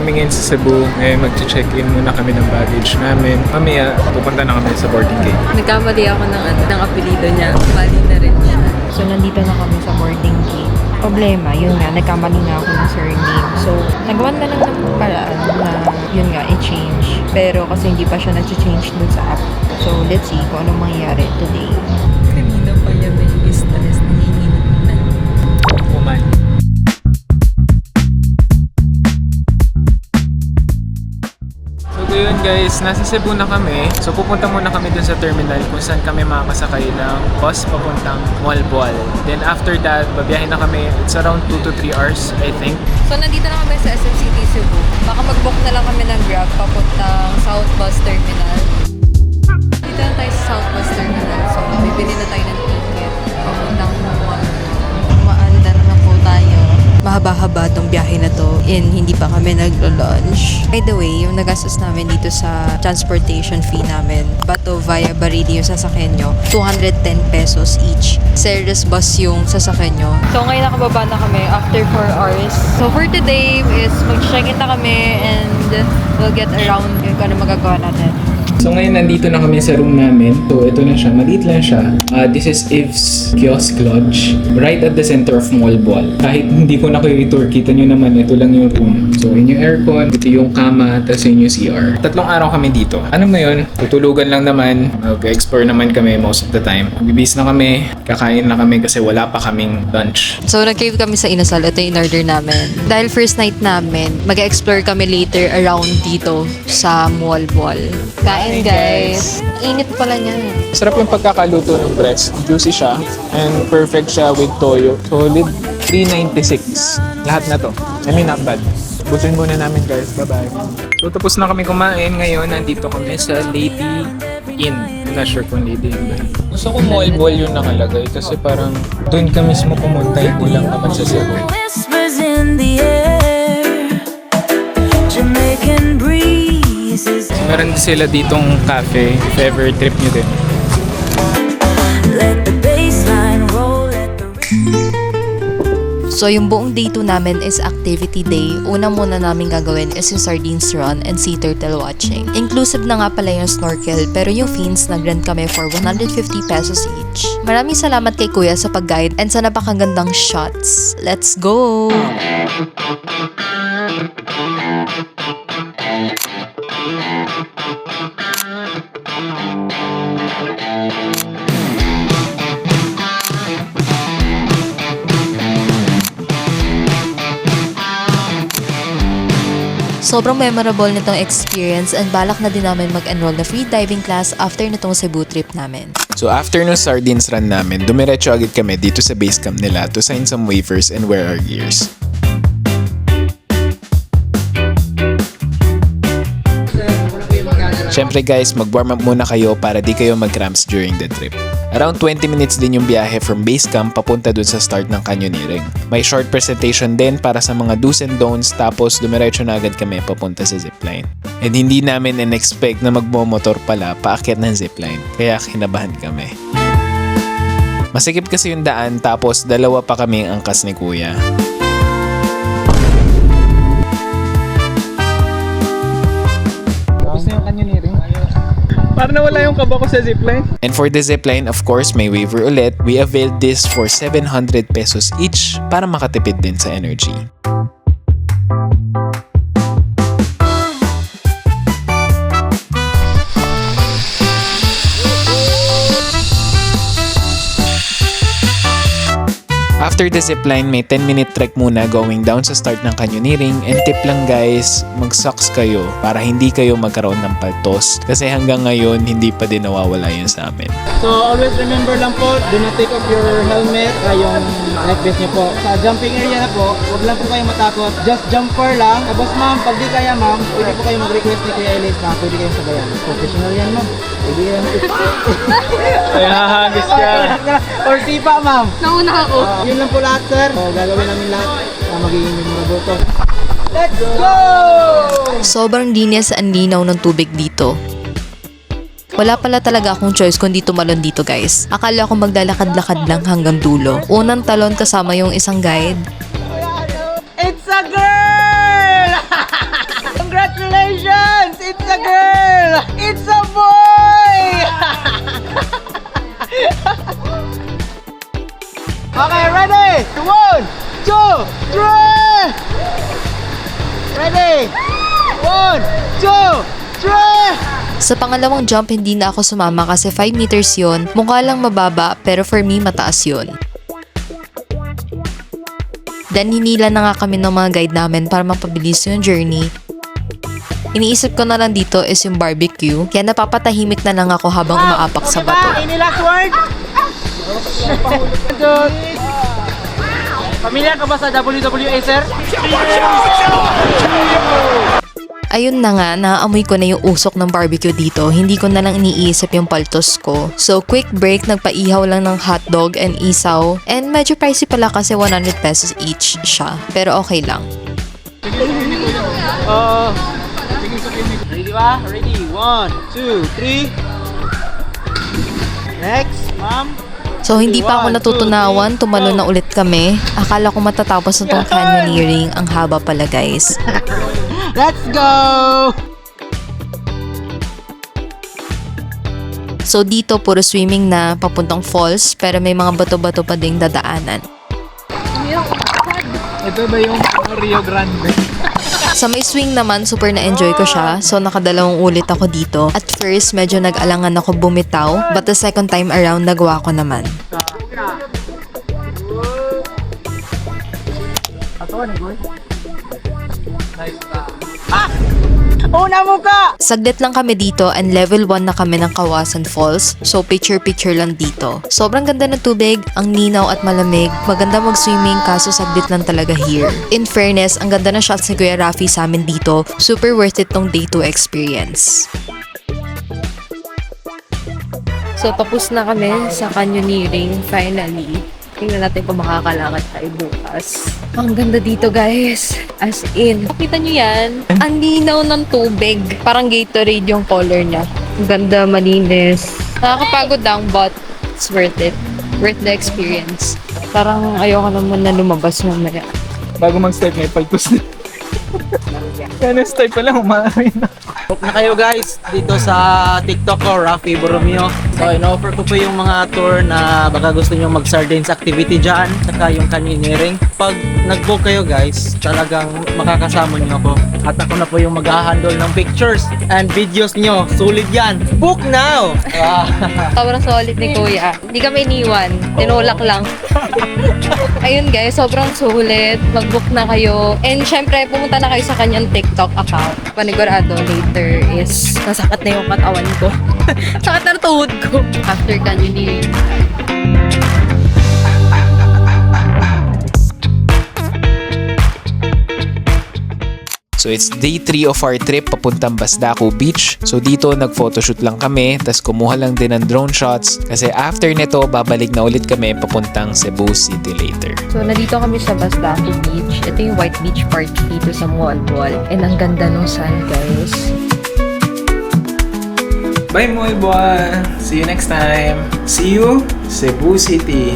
kami ngayon sa Cebu. Ngayon mag-check-in muna kami ng baggage namin. Mamaya, pupunta na kami sa boarding gate. Nagkamali ako ng apelido niya. Mali na rin siya. So, nandito na kami sa boarding gate. Problema, yun nga, nagkamali nga ako ng surname. So, nagawan na lang ng paraan na, yun nga, i-change. Pero kasi hindi pa siya nag-change dun sa app. So, let's see kung anong mangyayari today. Kanina pa yan may stress. Nanginginig na. Kuman. So yun guys, nasa Cebu na kami. So pupunta muna kami dun sa terminal kung saan kami makakasakay ng bus papuntang Moalboal. Then after that, babiyahin na kami. It's around 2 to 3 hours, I think. So, nandito na kami sa SM City, Cebu. Baka mag-book na lang kami ng Grab papuntang South Bus Terminal. Dito na tayo sa South Bus Terminal. So, bibili na tayo ng ticket papuntang Moalboal. Maandar na po tayo. Mahaba-haba tong biyahe na to and hindi pa kami naglo-launch. By the way, yung nagastos namin dito sa transportation fee namin, Bato via Barili yung sasakyan nyo, 210 pesos each. Ceres bus yung sasakyan nyo. So ngayon nakababa na kami after 4 hours. So for today is mag-check-in na kami and we'll get around kung ano magagawa natin. So ngayon nandito na kami sa room namin. So ito na siya, maliit lang siya. This is Yves Kiosk Lodge, right at the center of Moalboal. Kahit hindi ko na kayo i-tour, kita nyo naman, ito lang yung room. So yun yung aircon, ito yung kama, tapos yun yung CR. 3 araw kami dito. Ano na yun? Tutulugan lang naman. Mag-explore naman kami most of the time. Magbibis na kami, kakain na kami kasi wala pa kaming lunch. So nag-crave kami sa inasal. Ito yung in-order namin. Dahil first night namin, mag-explore kami later around dito sa Moalboal. Kain guys. Init pala niya. Sarap yung pagkakaluto ng breast. Juicy siya and perfect siya with toyo. Solid 396. Lahat na to. I mean, not bad. Busin muna namin guys. Bye-bye. So tapos na kami kumain. Ngayon, nandito kami sa Lady Inn. I'm not sure kung Lady Inn ba. Gusto ko Moalboal yung nakalagay kasi parang doon ka mismo pumunta. Hindi lang naman sa Cebu. Whispers in the air, Jamaican breezes. Meron din sila ditong cafe if ever trip nyo din. Let the bassline roll, let the So yung buong day 2 namin is activity day. Una muna namin gagawin is yung sardines run and sea turtle watching. Inclusive na nga pala yung snorkel pero yung fins nag-rent kami for 150 pesos each. Maraming salamat kay Kuya sa pag-guide and sa napakagandang shots. Let's go! Sobrang memorable nitong experience and balak na din namin mag-enroll na free diving class after nitong Cebu trip namin. So after no sardines run namin, dumiretso agad kami dito sa base camp nila to sign some waivers and wear our gears. Syempre guys, mag-warm up muna kayo para di kayo mag-cramps during the trip. Around 20 minutes din yung biyahe from base camp papunta dun sa start ng canyoneering. May short presentation din para sa mga do's and don'ts tapos dumiretso na agad kami papunta sa zipline. And hindi namin in-expect na magmomotor pala paakyat ng zipline, kaya kinabahan kami. Masikip kasi yung daan tapos 2 pa kami ang angkas ni Kuya. Tapos na yung canyoneering. Para nawala yung kaba ko sa zipline. And for the zipline, of course, may waiver ulit. We availed this for 700 pesos each para makatipid din sa energy. After the zipline, may 10-minute trek muna going down sa start ng canyoneering. And tip lang guys, mag-socks kayo para hindi kayo magkaroon ng paltos. Kasi hanggang ngayon, hindi pa din nawawala yun sa amin. So always remember lang po, do not take off your helmet, yung life vest nyo po. Sa jumping area na po, huwag lang po kayo matakot. Just jumper lang. Tapos ma'am, pag di kaya ma'am, pwede po kayo mag-request ni Kuya Elise na pwede kayong sabayan. Professional yan ma'am. Pwede kayo Ay, hahagis ka. Or sipa ma'am. Nauna ako. Yun lang po lahat sir. So, gagawin namin lahat na magiging memorable to. Let's go! Sobrang linis ang linaw ng tubig dito. Wala pala talaga akong choice kundi tumalon dito guys. Akala ko maglalakad-lakad lang hanggang dulo. Unang talon kasama yung isang guide. It's a girl! Congratulations! It's a girl! It's a boy! Okay, ready? 1, 2, 3! Ready? 1, 2, 3! Sa pangalawang jump, hindi na ako sumama kasi 5 meters yon. Mukha lang mababa pero for me mataas yon. Then hinila na nga kami ng mga guide namin para mapabilis yung journey. Iniisip ko na lang dito is yung barbecue, kaya napapatahimik na lang ako habang umaapak sa bato. Any last word? Pamilya ka ba sa WWE, sir? Ayun na nga, naaamoy ko na yung usok ng barbecue dito. Hindi ko na lang iniisip yung paltos ko. So, quick break, nagpaihaw lang ng hotdog and isaw. And medyo pricey pala kasi 100 pesos each siya. Pero okay lang. Ready ba? Ready? 1, 2, 3. Next, ma'am. So, hindi pa ako natutunawan. Tumalon na ulit kami. Akala ko matatapos na tong canyoneering. Ang haba pala, guys. Let's go! So, dito puro swimming na papuntang falls. Pero may mga bato-bato pa ding dadaanan. Ito ba yung Rio Grande? Sa may swing naman, super na-enjoy ko siya. So, nakadalawang ulit ako dito. At first, medyo nag-alangan ako bumitaw. But the second time around, nagawa ko naman. Una mo ka! Saglit lang kami dito and level 1 na kami ng Kawasan Falls. So, picture-picture lang dito. Sobrang ganda ng tubig, ang ninaw at malamig. Maganda mag-swimming kaso saglit lang talaga here. In fairness, ang ganda ng shots ni Kuya Rafi sa amin dito. Super worth it tong day 2 experience. So, tapos na kami sa canyoneering, finally. Tingnan natin kung makakalakad tayo bukas. Ang ganda dito, guys. As in, nakita nyo yan? Ang linaw ng tubig. Parang Gatorade yung color niya. Ang ganda, malinis. Nakakapagod lang, but it's worth it. Worth the experience. Parang ayoko naman na lumabas mamaya. Bago mag-start may paltos na. Kaya start pa lang, umaaray na. Hope na kayo guys dito sa TikTok ko, Rafi Borromeo. So, in-offer ko po yung mga tour na baka gusto nyo mag-sardines activity dyan, saka yung canyoneering. Pag nag-book kayo guys, talagang makakasama nyo ako. At ako na po yung mag-handle ng pictures and videos nyo. Sulit yan! Book now! Sobrang solid ni Kuya. Hindi kami iniwan. Tinulak lang. Ayun guys, sobrang sulit. Mag-book na kayo. And syempre, pumunta na kayo sa kanyang TikTok account. Panigurado later is nasakat na yung katawan ko. Sakat na tuhod ko. After canyoneering. So it's day 3 of our trip papuntang Basdaco Beach. So dito nag-photoshoot lang kami, tas kumuha lang din ng drone shots kasi after nito babalik na ulit kami papuntang Cebu City later. So, nandito kami sa Basdaco Beach. Ito yung White Beach part dito sa Mualboal. And ang ganda ng sun, guys. Bye Moy Boy! See you next time! See you Cebu City!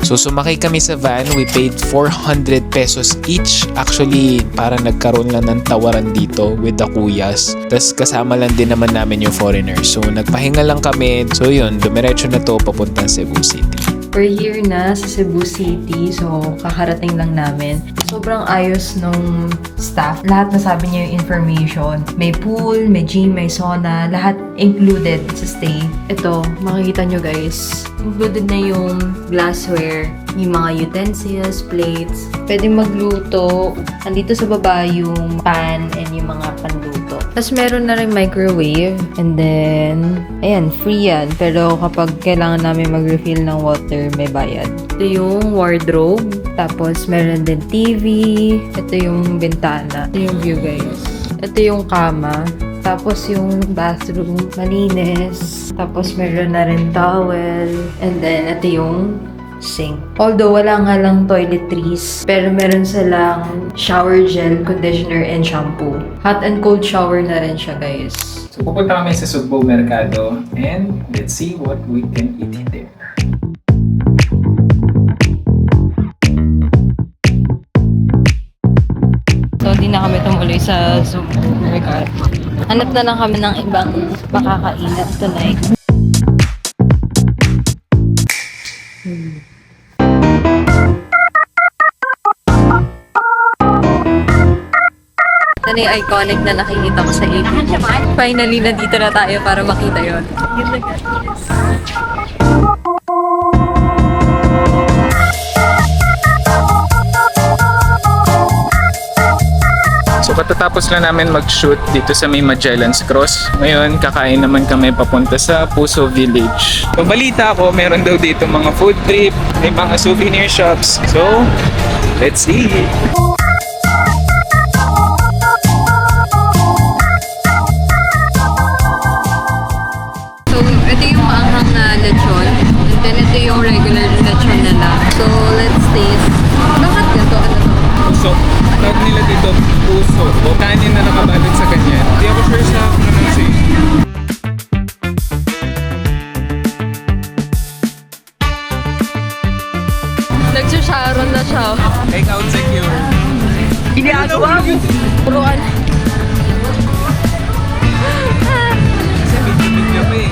So sumakay kami sa van, we paid 400 pesos each. Actually, parang nagkaroon lang ng tawaran dito with the kuyas. Tapos kasama lang din naman namin yung foreigners. So nagpahinga lang kami. So yun, dumiretso na to papuntang Cebu City. We're here na sa Cebu City. So, kakarating lang namin. Sobrang ayos nung staff. Lahat nasabi niya yung information. May pool, may gym, may sauna. Lahat included sa stay. Ito, makikita nyo guys. Included na yung glassware, yung mga utensils, plates. Pwede magluto. Andito sa baba yung pan and yung mga panluto. Tapos meron na rin microwave. And then, ayan, free yan. Pero kapag kailangan namin mag-refill ng water, may bayad. Ito yung wardrobe. Tapos meron din TV. Ito yung bintana. Ito yung view guys. Ito yung kama. Tapos yung bathroom, malinis. Tapos meron na rin towel. And then, ito yung sink. Although, wala nga lang toiletries. Pero meron silang shower gel, conditioner, and shampoo. Hot and cold shower na rin siya, guys. So pupunta kami sa Sugbo Mercado and let's see what we can eat there. So, di na kami tumuloy sa Sugbo Mercado. Hanap na lang kami ng ibang makakainan tonight. Ito na yung iconic na nakikita ko sa ABD. Finally, nandito na tayo para makita yon. Yun na guys. So katatapos lang namin mag-shoot dito sa may Magellan's Cross. Ngayon, kakain naman kami papunta sa Puso Village. So balita ko, meron daw dito mga food trip, may mga souvenir shops. So, let's see! So, ito yung maanghang na lechon. And then, ito yung regular lechon nila. So, let's taste. Bakit ganito? Ano to? So, tawag nila dito puso o kanin na nakabalot sa kanya. Hindi ako sure sa pronunciation. Nagsasharon na siya. Take out secure. Ginagawa mo. Puruan. Kasi video pa eh.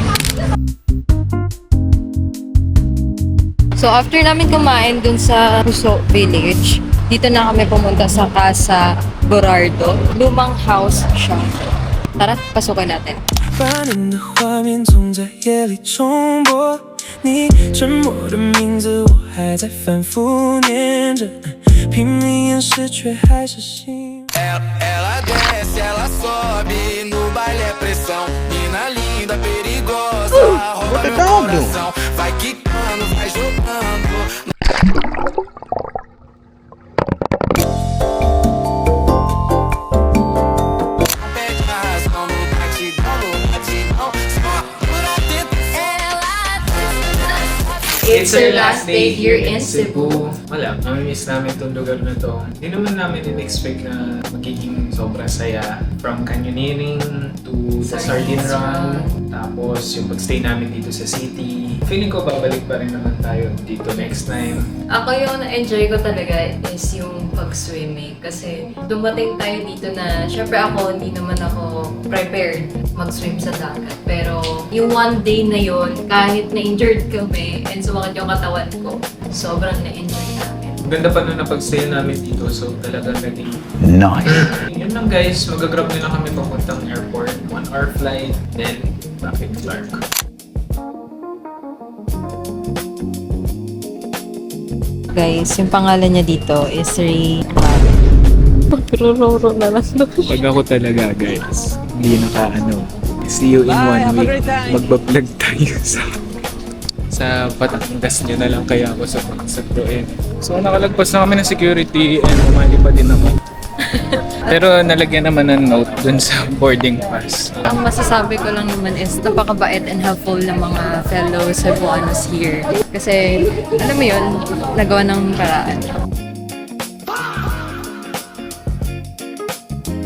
So after namin kumain dun sa Puso Village, dito na kami pumunta sa Casa Borardo. Lumang house siya. Tara, pasukin natin. 把你的画面总在夜里重播，你沉默的名字我还在反复念着，拼命掩饰却还是心。 Ela desce, ela sobe, no baile é pressão. Mina linda, perigosa, rouba meu coração. Vai quicando, vai jogando. Pede razão no batidão, só por atenção. It's our last day here in Cebu. Wala, namimiss namin itong lugar na to. Hindi naman namin in-expect na magiging sobrang saya. From canyoneering to the sardine run, tapos yung pagstay namin dito sa city. Feeling ko babalik pa rin naman tayo dito next time. Ako yung na-enjoy ko talaga is yung pag-swimming. Kasi dumating tayo dito na, syempre ako, hindi naman ako prepared mag-swim sa dagat. Pero yung one day na yon, kahit na-injured kami and sumakit yung katawan ko, sobrang na-enjoy namin. Ganda pa nun na pag-stay namin dito, so talagang naging nice. Yun lang guys, mag-grab nila kami papuntang airport. 1 hour flight, then back in Clark. Guys, yung pangalan niya dito is Ray. Ruro na lang doon. Pag ako talaga guys, hindi see you in 1 week. Magbablog tayo sa Batangas nyo na lang kaya ako sa pagsagduin. So nakalagpas na kami ng security and umali pa din ako. Pero nalagyan naman ng note dun sa boarding pass. Ang masasabi ko lang naman is napakabait and helpful ng mga fellow Cebuanos here. Kasi, alam mo yun, nagawa ng paraan.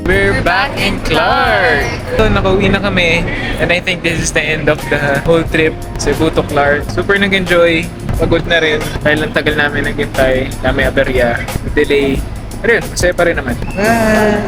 We're back in Clark! So nakauwi na kami and I think this is the end of the whole trip Cebu to Clark. Super nag-enjoy, pagod na rin dahil ang tagal namin naghintay, dami aberya, delay. Pero yun, masaya pa rin naman. Bye!